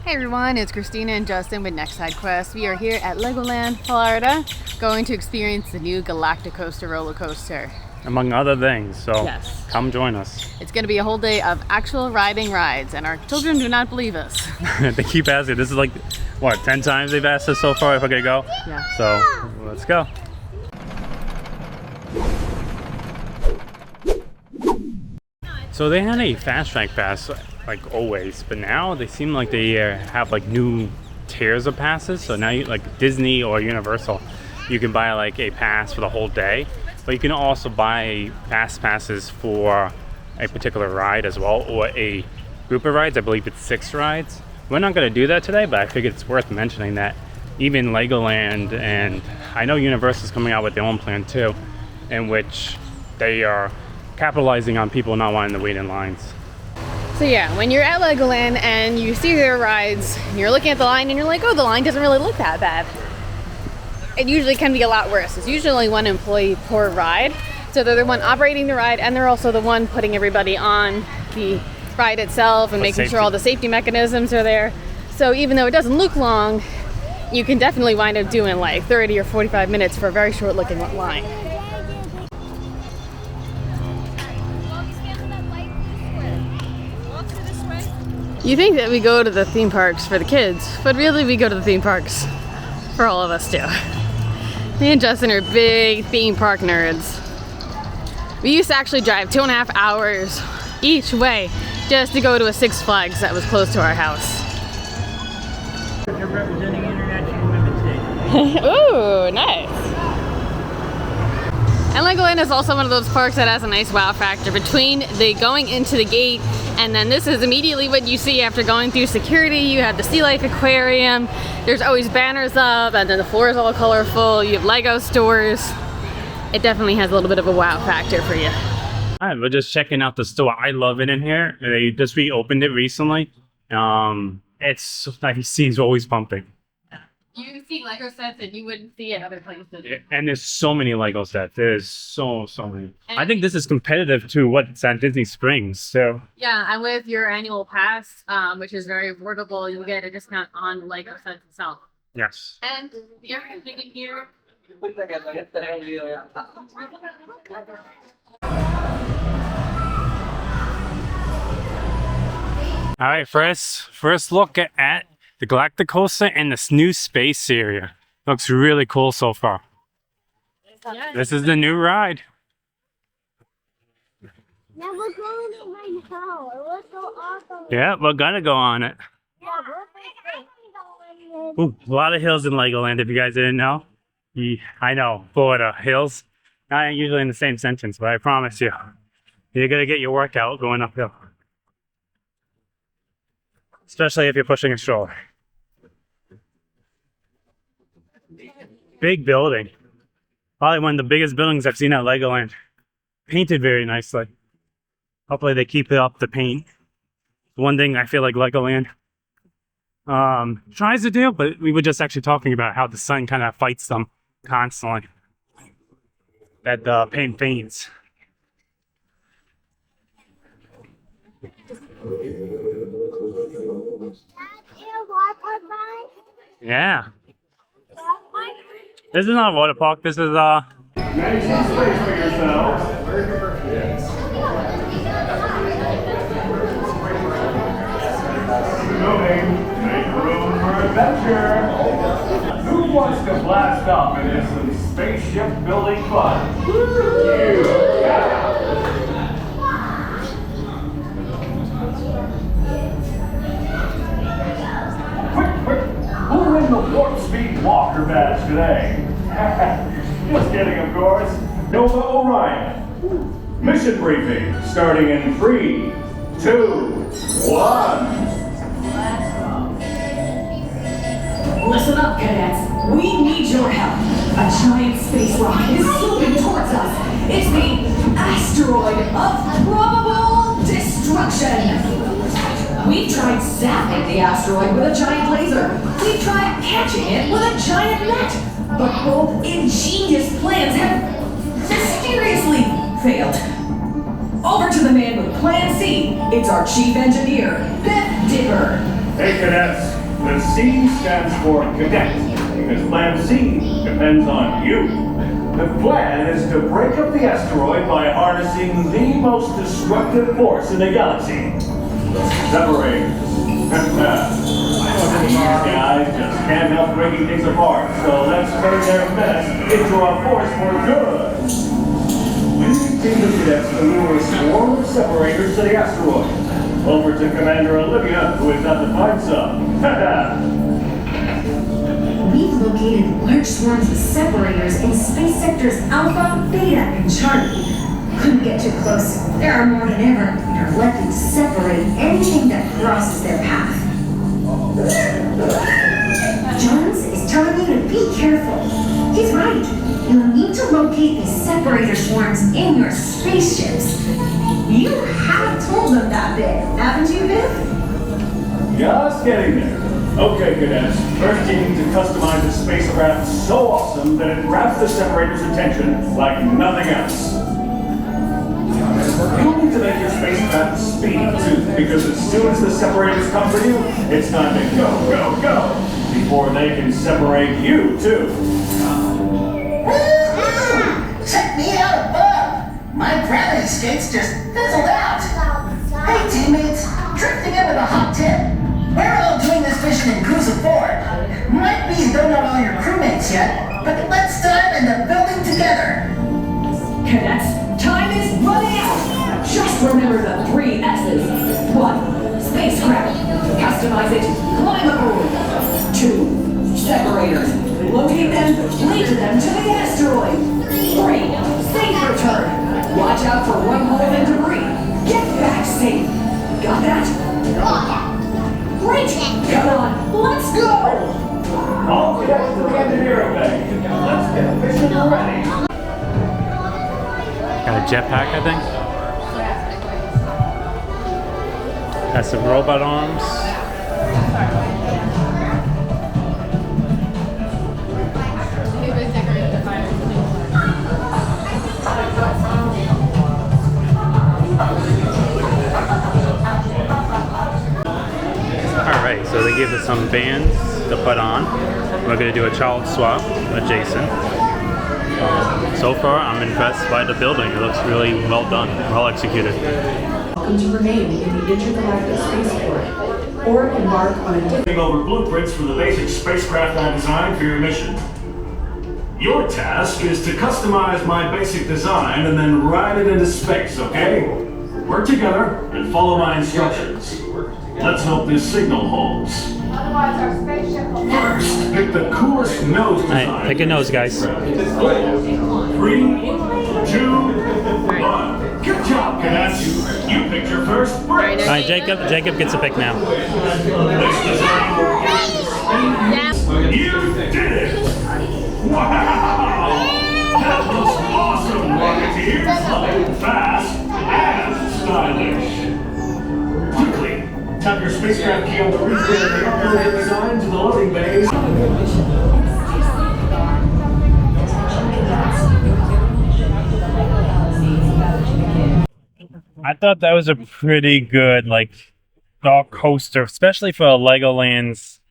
Hey everyone, it's Christina and Justin with NXT Side Quest. We are here at Legoland, Florida, going to experience the new Galacticoaster roller coaster. Among other things, so yes, come join us. It's going to be a whole day of actual riding rides, and our children do not believe us. They keep asking. This is like, what, 10 times they've asked us so far if we're gonna go? Yeah. So, let's go. So they had a fast track pass, like always, but now they seem like they have like new tiers of passes. So now you, like Disney or Universal, you can buy like a pass for the whole day, but you can also buy fast passes for a particular ride as well, or a group of rides. I believe it's 6 rides. We're not going to do that today, but I figured it's worth mentioning that even Legoland and I know Universal's coming out with their own plan too, in which they are capitalizing on people not wanting to wait in lines. So yeah, when you're at Legoland and you see their rides, and you're looking at the line and you're like, oh, the line doesn't really look that bad. It usually can be a lot worse. It's usually only one employee per ride. So they're the one operating the ride, and they're also the one putting everybody on the ride itself and making sure all the safety mechanisms are there. So even though it doesn't look long, you can definitely wind up doing like 30 or 45 minutes for a very short looking line. You think that we go to the theme parks for the kids, but really we go to the theme parks for all of us too. Me and Justin are big theme park nerds. We used to actually drive 2.5 hours each way just to go to a Six Flags that was close to our house. You're representing International Women's Day. Ooh, nice. And Legoland is also one of those parks that has a nice wow factor between the going into the gate, and then this is immediately what you see after going through security. You have the Sea Life Aquarium, there's always banners up, and then the floor is all colorful, you have Lego stores. It definitely has a little bit of a wow factor for you. All right, we're just checking out the store. I love it in here. They just reopened it recently. It's like it's always pumping. You see Lego sets that you wouldn't see at other places. And there's so many Lego sets. There's so many. I think this is competitive to what's at Disney Springs. So yeah, and with your annual pass, which is very affordable, you'll get a discount on the Lego sets itself. yes. And the other thing in here. All right, first look at the Galactic Coaster and this new space area. Looks really cool so far. This is the new ride. Now we're going to my house. It was so awesome. Yeah, we're gonna go on it. Yeah, we're going Ooh, a lot of hills in Legoland, if you guys didn't know. I know, Florida, hills. Not usually in the same sentence, but I promise you, you're gonna get your workout going uphill. Especially if you're pushing a stroller. Big building. Probably one of the biggest buildings I've seen at Legoland. Painted very nicely. Hopefully they keep it up, the paint. One thing I feel like Legoland tries to do, but we were just actually talking about how the sun kind of fights them constantly. That the paint fades. Yeah. This is not a water park. This is Make some space for yourselves. Moving. Make room for adventure. Who wants to blast off into some spaceship building fun? You. Yeah. Quick. Who win the Warp Speed Walker badge today? Just kidding, of course. Nova Orion. Mission briefing starting in 3, 2, 1. Listen up, cadets. We need your help. A giant space rock is swooping towards us. It's the asteroid of probable destruction. We've tried zapping the asteroid with a giant laser. We've tried catching it with a giant net. But both ingenious plans have mysteriously failed. Over to the man with Plan C. It's our chief engineer, Beth Dipper. Hey, cadets. The C stands for cadet, because Plan C depends on you. The plan is to break up the asteroid by harnessing the most destructive force in the galaxy. Separators. These guys just can't help breaking things apart, so let's turn their mess into a force for good. We need the cadets to lure a swarm of separators to the asteroid. Over to Commander Olivia, who is out to find some. We've located large swarms of separators in space sectors Alpha, Beta, and Charlie. Couldn't get too close. There are more than ever and are likely to separate anything that crosses their path. Jones is telling you to be careful. He's right. You'll need to locate these separator swarms in your spaceships. You have told them that bit, haven't you, Viv? Just getting there. Okay, cadets. First, you need to customize the spacecraft so awesome that it grabs the separator's attention like nothing else. You'll need to make your spacecraft speed too, because as soon as the separators come for you, it's time to go, go, go, before they can separate you too. Check me out above! My gravity skates just fizzled out! Hey teammates, drifting in with a hot tip. We're all doing this mission in Cruiser 4. Might be you don't know all your crewmates yet, but let's dive into building together. Cadets, time is running out! Just remember the 3 S's. 1. Spacecraft. Customize it. Climb aboard. 2. Separators. Locate them. Link them to the asteroid. 3. Safe return. Watch out for wormhole and debris. Get back safe. Got that? Great! Come on, let's go! All cadets to the engineering bay. Let's get mission ready. Got a jetpack, I think. Has some robot arms. Alright, so they gave us some bands to put on. We're going to do a child swap with Jason. So far, I'm impressed by the building. It looks really well done, well executed. Welcome to remain in the intergalactic spaceport, or embark on a different... Over blueprints for the basic spacecraft I designed for your mission. Your task is to customize my basic design and then ride it into space, okay? Work together and follow my instructions. Let's hope this signal holds. First, pick the coolest nose design. Alright, pick a nose, guys. 3, 2, 1. Good job, cadets. You picked your first break. Alright, Jacob gets a pick now. This design will You did it! Wow! That looks awesome, Rocketeers! Fast and stylish. Quickly, tap your spacecraft key on the rear and upload your design to the loading bays. I thought that was a pretty good, like, dog coaster, especially for a Legoland's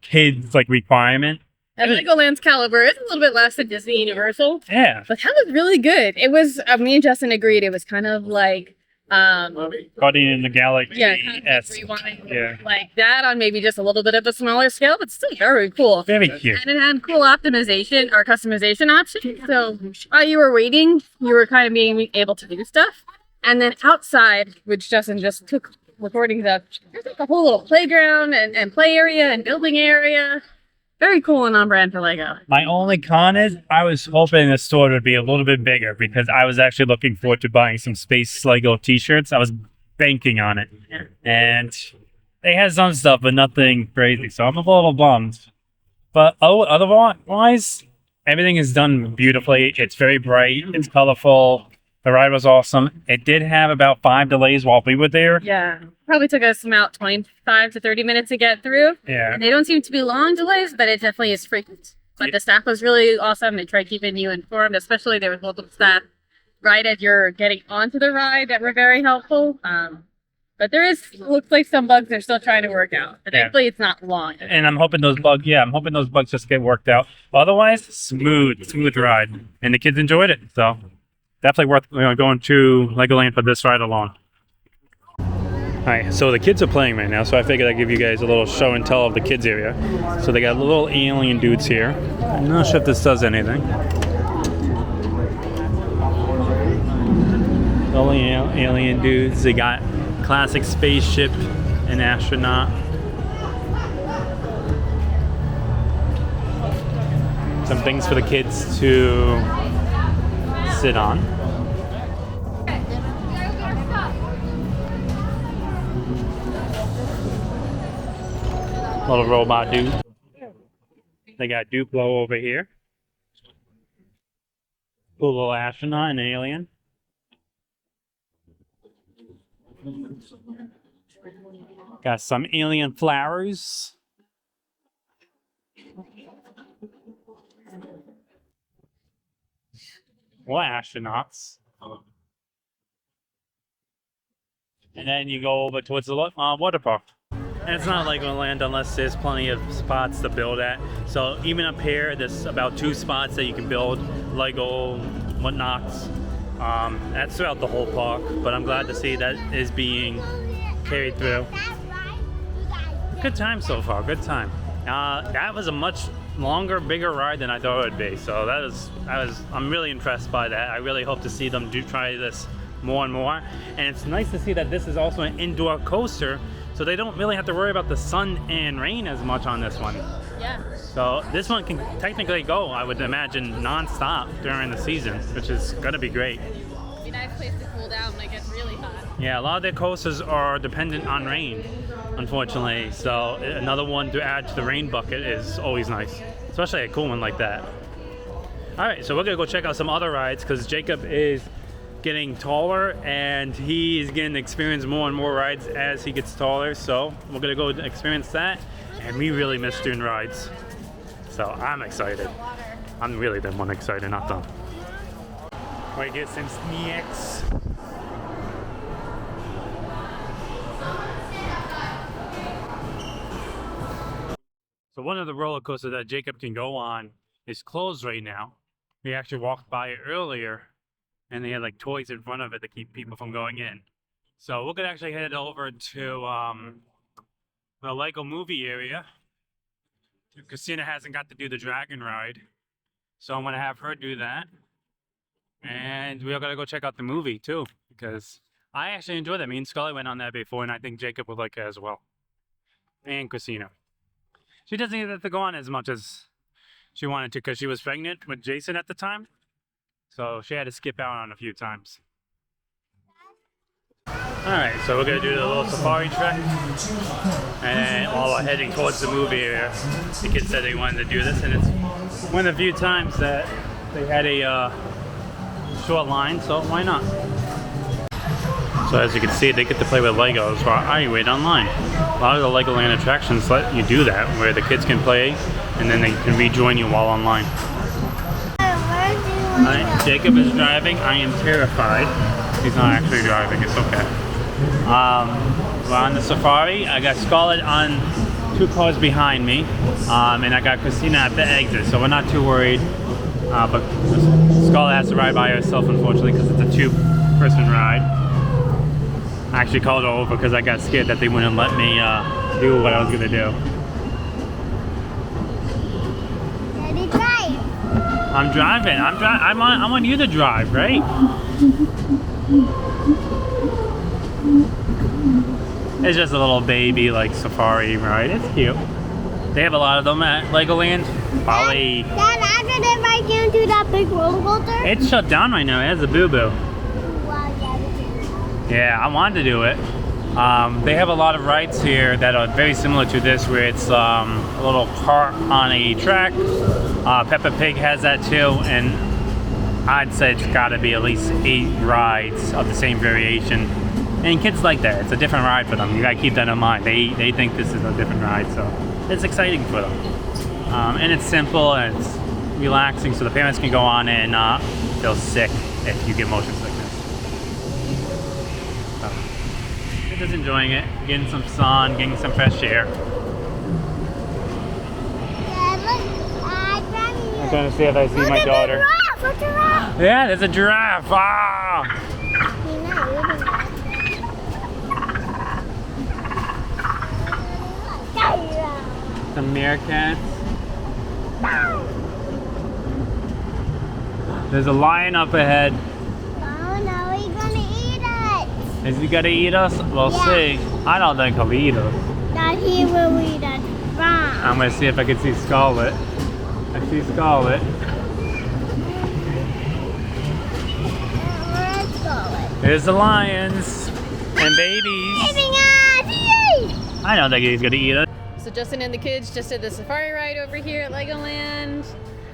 kids, like, requirement. And Legoland's caliber is a little bit less than Disney Universal. Yeah. But that was really good. It was, me and Justin agreed, it was kind of like, Guardian in the Galaxy. yeah, kind of S. rewind, Yeah. like that on maybe just a little bit of a smaller scale, but still very cool. Very cute. And it had cool optimization or customization options. So while you were waiting, you were kind of being able to do stuff. And then outside, which Justin just took recordings of, there's like a whole little playground and play area and building area. Very cool and on brand for Lego. My only con is I was hoping the store would be a little bit bigger because I was actually looking forward to buying some Space Lego t-shirts. I was banking on it. And they had some stuff, but nothing crazy. So I'm a little bummed. But otherwise, everything is done beautifully. It's very bright. It's colorful. The ride was awesome. It did have about 5 delays while we were there. Yeah. Probably took us about 25 to 30 minutes to get through. Yeah. And they don't seem to be long delays, but it definitely is frequent. But the staff was really awesome. They tried keeping you informed, especially there was multiple staff right as you're getting onto the ride that were very helpful. But there looks like some bugs they're still trying to work out. But Yeah. thankfully it's not long. And I'm hoping those bugs, I'm hoping those bugs just get worked out. Otherwise, smooth ride. And the kids enjoyed it. So definitely worth going to Legoland for this ride alone. Alright, so the kids are playing right now, so I figured I'd give you guys a little show and tell of the kids area. So they got little alien dudes here. I'm not sure if this does anything. Little alien dudes. They got classic spaceship and astronaut. Some things for the kids to sit on. Little robot dude. They got Duplo over here. Cool little astronaut and alien. Got some alien flowers. More astronauts. And then you go over towards the water park. And it's not Legoland unless there's plenty of spots to build at. So even up here, there's about 2 spots that you can build Lego whatnots. That's throughout the whole park, but I'm glad to see that is being carried through. Good time so far, good time. That was a much longer, bigger ride than I thought it would be. So I'm really impressed by that. I really hope to see them try this more and more. And it's nice to see that this is also an indoor coaster, so they don't really have to worry about the sun and rain as much on this one. Yeah. So this one can technically go, I would imagine, non-stop during the season, which is gonna be great. Be a nice place to cool down when it gets really hot. Yeah, a lot of their coasters are dependent on rain, unfortunately. So another one to add to the rain bucket is always nice, especially a cool one like that. All right, so we're gonna go check out some other rides because Jacob is getting taller and he's getting to experience more and more rides as he gets taller. So we're gonna go experience that, and we really miss doing rides. So I'm excited. I'm really the one excited, not them. We get some snacks. So one of the roller coasters that Jacob can go on is closed right now. We actually walked by it earlier and they had like toys in front of it to keep people from going in. So we're gonna actually head over to the Lego movie area. Christina hasn't got to do the dragon ride, so I'm gonna have her do that. And we're gonna go check out the movie too, because I actually enjoyed that. Me and Scully went on that before, and I think Jacob would like it as well. And Christina. She doesn't get to go on as much as she wanted to because she was pregnant with Jason at the time. So she had to skip out on a few times. Alright, so we're going to do the little safari trek. And while we're heading towards the movie area, the kids said they wanted to do this. And it's one of the few times that they had a short line, so why not? So as you can see, they get to play with Legos while I wait online. A lot of the Legoland attractions let you do that, where the kids can play and then they can rejoin you while online. Alright, Jacob is driving. I am terrified. He's not actually driving, it's okay. We're on the safari. I got Scarlett on 2 cars behind me, and I got Christina at the exit, so we're not too worried. But Scarlett has to ride by herself, unfortunately, because it's a 2-person ride. I actually called her over because I got scared that they wouldn't let me do what I was gonna do. Daddy, drive. I'm driving. I want you to drive, right? It's just a little baby like safari ride. It's cute. They have a lot of them at Legoland. Probably. Dad, after if I can't do that big roller coaster? It's shut down right now. It has a boo-boo. Yeah, I wanted to do it. They have a lot of rides here that are very similar to this, where it's a little cart on a track. Peppa Pig has that too, and I'd say it's got to be at least 8 rides of the same variation. And kids like that. It's a different ride for them. You gotta keep that in mind. They think this is a different ride, so it's exciting for them. And it's simple and it's relaxing, so the parents can go on it and not feel sick if you get motion sickness. just enjoying it, getting some sun, getting some fresh air. I'm trying to see if I see my daughter. Look at Yeah, there's a giraffe. Ah! Some meerkats. There's a lion up ahead. Oh no, he's gonna eat us. Is he gonna eat us? We'll see. I don't think he'll eat us. That he will eat us. Wrong. I'm gonna see if I can see Scarlet. I see Scarlet. Where's Scarlet? There's the lions and babies. Eating us! Yay! I don't think he's gonna eat us. So Justin and the kids just did the safari ride over here at Legoland,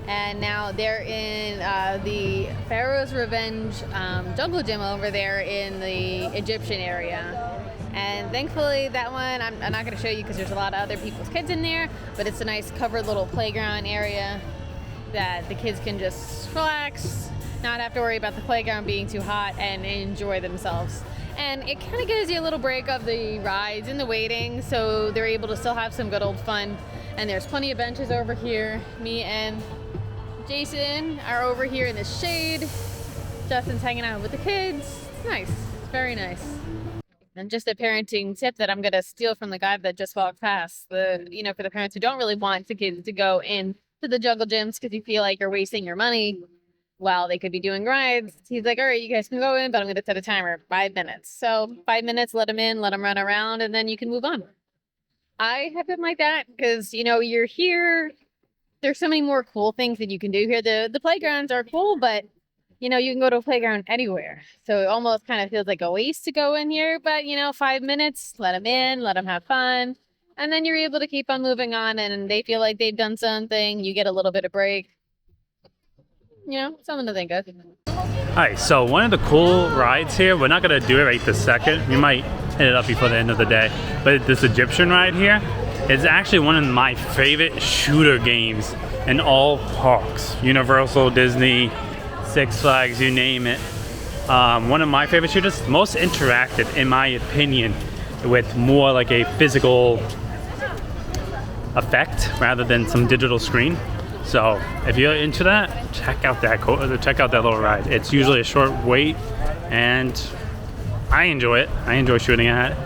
and now they're in the Pharaoh's Revenge jungle gym over there in the Egyptian area. And thankfully that one, I'm not going to show you because there's a lot of other people's kids in there, but it's a nice covered little playground area that the kids can just relax, not have to worry about the playground being too hot, and enjoy themselves. And it kind of gives you a little break of the rides and the waiting, so they're able to still have some good old fun. And there's plenty of benches over here. Me and Jason are over here in the shade. Justin's hanging out with the kids. It's nice. It's very nice. And just a parenting tip that I'm gonna steal from the guy that just walked past. For the parents who don't really want the kids to go in to the jungle gyms because you feel like you're wasting your money while they could be doing rides. He's like, all right, you guys can go in, but I'm gonna set a timer, 5 minutes. So 5 minutes, let them in, let them run around, and then you can move on. I have been like that because, you're here. There's so many more cool things that you can do here. The playgrounds are cool, but you can go to a playground anywhere. So it almost kind of feels like a waste to go in here, but 5 minutes, let them in, let them have fun. And then you're able to keep on moving on, and they feel like they've done something. You get a little bit of break. Something to think of. Alright, so one of the cool rides here, we're not going to do it right this second. We might hit it up before the end of the day. But this Egyptian ride here is actually one of my favorite shooter games in all parks. Universal, Disney, Six Flags, you name it. One of my favorite shooters, most interactive in my opinion, with more like a physical effect rather than some digital screen. So if you're into that, check out that little ride. It's usually a short wait, and I enjoy it. I enjoy shooting at it.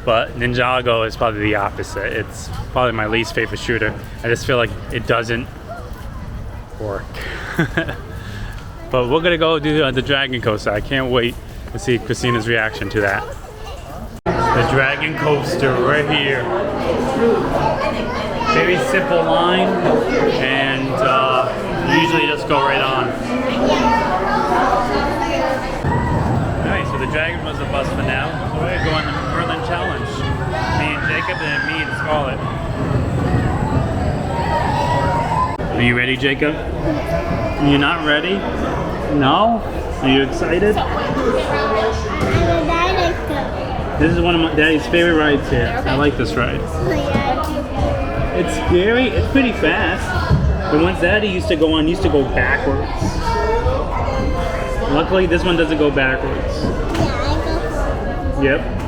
But Ninjago is probably the opposite. It's probably my least favorite shooter. I just feel like it doesn't work. But we're gonna go do the Dragon Coaster. I can't wait to see Christina's reaction to that. The Dragon Coaster right here. Very simple line, and usually just go right on. Alright, so the Dragon was a bus for now. So we're gonna go on the Merlin Challenge. Me and Jacob, and me and Scarlett. Are you ready, Jacob? You're not ready? No? Are you excited? This is one of my daddy's favorite rides here. I like this ride. It's scary. It's pretty fast. The ones Daddy used to go on used to go backwards. Luckily, this one doesn't go backwards. Yep.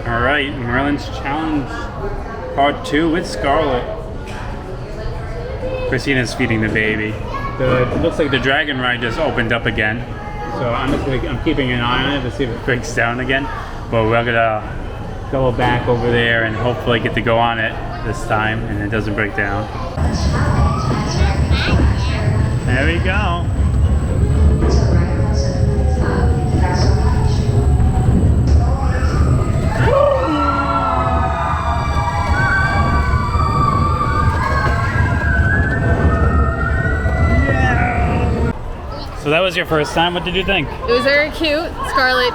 Alright, Merlin's Challenge Part 2 with Scarlett. Christina's feeding the baby. It looks like the dragon ride just opened up again. So I'm keeping an eye on it to see if it breaks down again. But we're gonna go back over there and hopefully get to go on it this time and it doesn't break down. There we go. So that was your first time. What did you think? It was very cute. Scarlett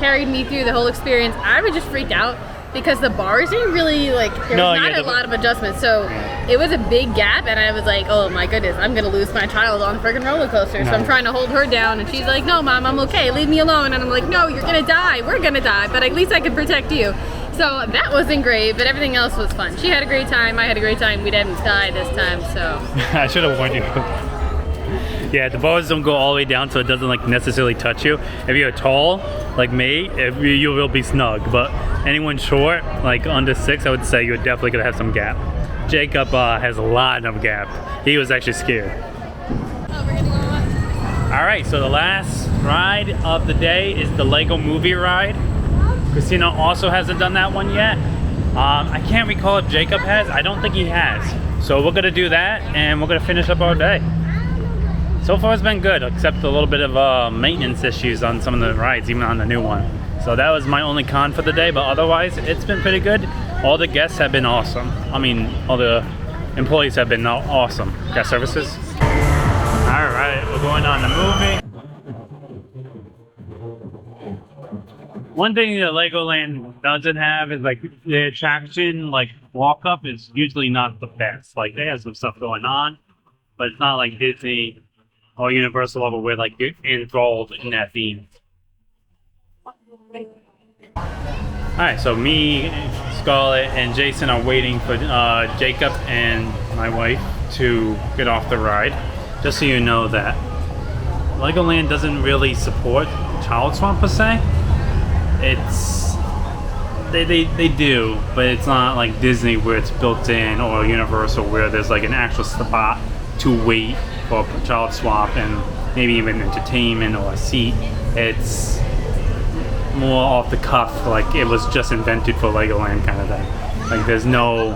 carried me through the whole experience. I was just freaked out because the bars didn't really like. There was not a lot of adjustments, so it was a big gap, and I was like, oh my goodness, I'm gonna lose my child on the friggin' roller coaster. So I'm trying to hold her down, and she's like, no, Mom, I'm okay. Leave me alone. And I'm like, no, you're gonna die. We're gonna die, but at least I can protect you. So that wasn't great, but everything else was fun. She had a great time. I had a great time. We didn't die this time, so. I should have warned you. Yeah, the bars don't go all the way down, so it doesn't like necessarily touch you. If you're tall, like me, you will be snug. But anyone short, like under 6, I would say you're definitely gonna have some gap. Jacob has a lot of gap. He was actually scared. All right, so the last ride of the day is the Lego Movie ride. Christina also hasn't done that one yet. I can't recall if Jacob has. I don't think he has. So we're gonna do that, and we're gonna finish up our day. So far it's been good, except a little bit of maintenance issues on some of the rides, even on the new one. So that was my only con for the day, but otherwise it's been pretty good. All the guests have been awesome. I mean, all the employees have been awesome. Guest services. All right, we're going on the movie. One thing that Legoland doesn't have is like the attraction, like walk up is usually not the best. Like they have some stuff going on, but it's not like Disney or Universal level where like you're enthralled in that theme. Alright, so me, Scarlett, and Jason are waiting for Jacob and my wife to get off the ride. Just so you know that Legoland doesn't really support Child Swap per se. It's they do, but it's not like Disney where it's built in, or Universal where there's like an actual spot to wait for a Child Swap and maybe even entertainment or a seat. It's more off the cuff, like it was just invented for Legoland kind of thing. Like there's no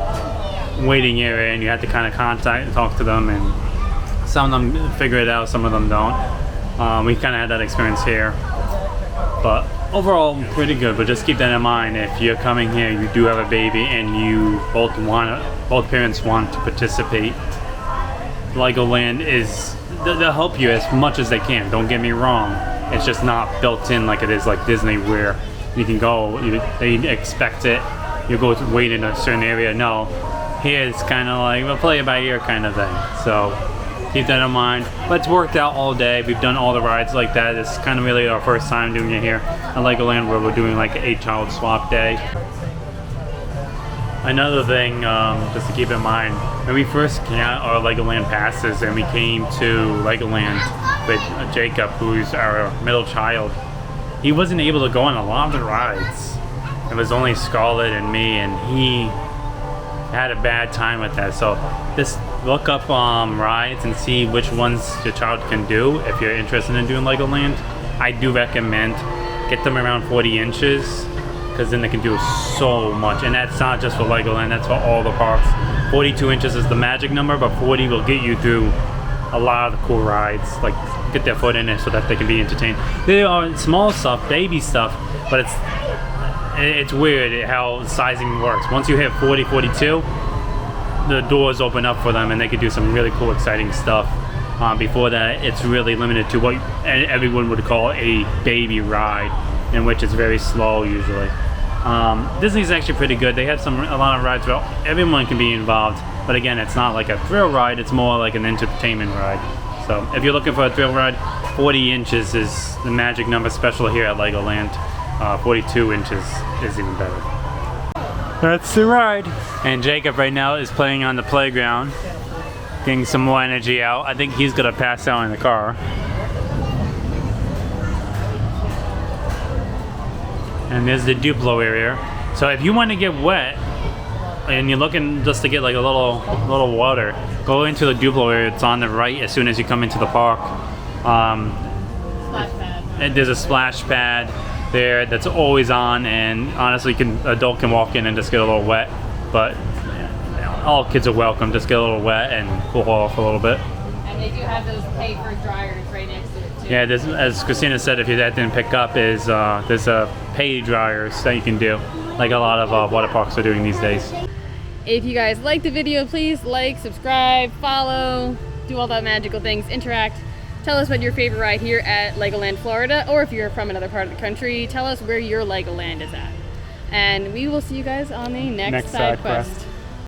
waiting area, and you have to kind of contact and talk to them, and some of them figure it out, some of them don't. We kind of had that experience here, but overall pretty good. But just keep that in mind, if you're coming here, you do have a baby, and you both parents want to participate, Legoland they'll help you as much as they can, don't get me wrong. It's just not built in like it is like Disney where you can go, they expect it, you go to wait in a certain area. No, here it's kind of like we'll play it by ear kind of thing. So keep that in mind. But it's worked out all day. We've done all the rides like that. It's kind of really our first time doing it here at Legoland, where we're doing like a Child Swap day. Another thing, just to keep in mind, when we first got our Legoland passes and we came to Legoland with Jacob, who's our middle child, he wasn't able to go on a lot of the rides. It was only Scarlett and me, and he had a bad time with that. So just look up rides and see which ones your child can do if you're interested in doing Legoland. I do recommend get them around 40 inches. Because then they can do so much, and that's not just for Legoland, that's for all the parks. 42 inches is the magic number, but 40 will get you through a lot of the cool rides, like get their foot in it so that they can be entertained. There are small stuff, baby stuff, but it's weird how sizing works. Once you hit 40, 42, the doors open up for them and they can do some really cool, exciting stuff. Before that, it's really limited to what everyone would call a baby ride, in which it's very slow usually. Disney's actually pretty good. They have a lot of rides where everyone can be involved, but again, it's not like a thrill ride, it's more like an entertainment ride. So if you're looking for a thrill ride, 40 inches is the magic number, especially here at Legoland. 42 inches is even better. That's the ride. And Jacob right now is playing on the playground, getting some more energy out. I think he's gonna pass out in the car. And there's the Duplo area. So if you want to get wet and you're looking just to get like a little water, go into the Duplo area. It's on the right as soon as you come into the park. Splash pad. And there's a splash pad there that's always on, and honestly, adult can walk in and just get a little wet. But all kids are welcome. Just get a little wet and cool off a little bit. And they do have those paper dryers right next to it too. Yeah, as Christina said, if that didn't pick up, there's a pay dryers that you can do, like a lot of water parks are doing these days. If you guys like the video, please like, subscribe, follow, do all that magical things, interact. Tell us what your favorite ride here at Legoland, Florida, or if you're from another part of the country, tell us where your Legoland is at. And we will see you guys on the next, side quest.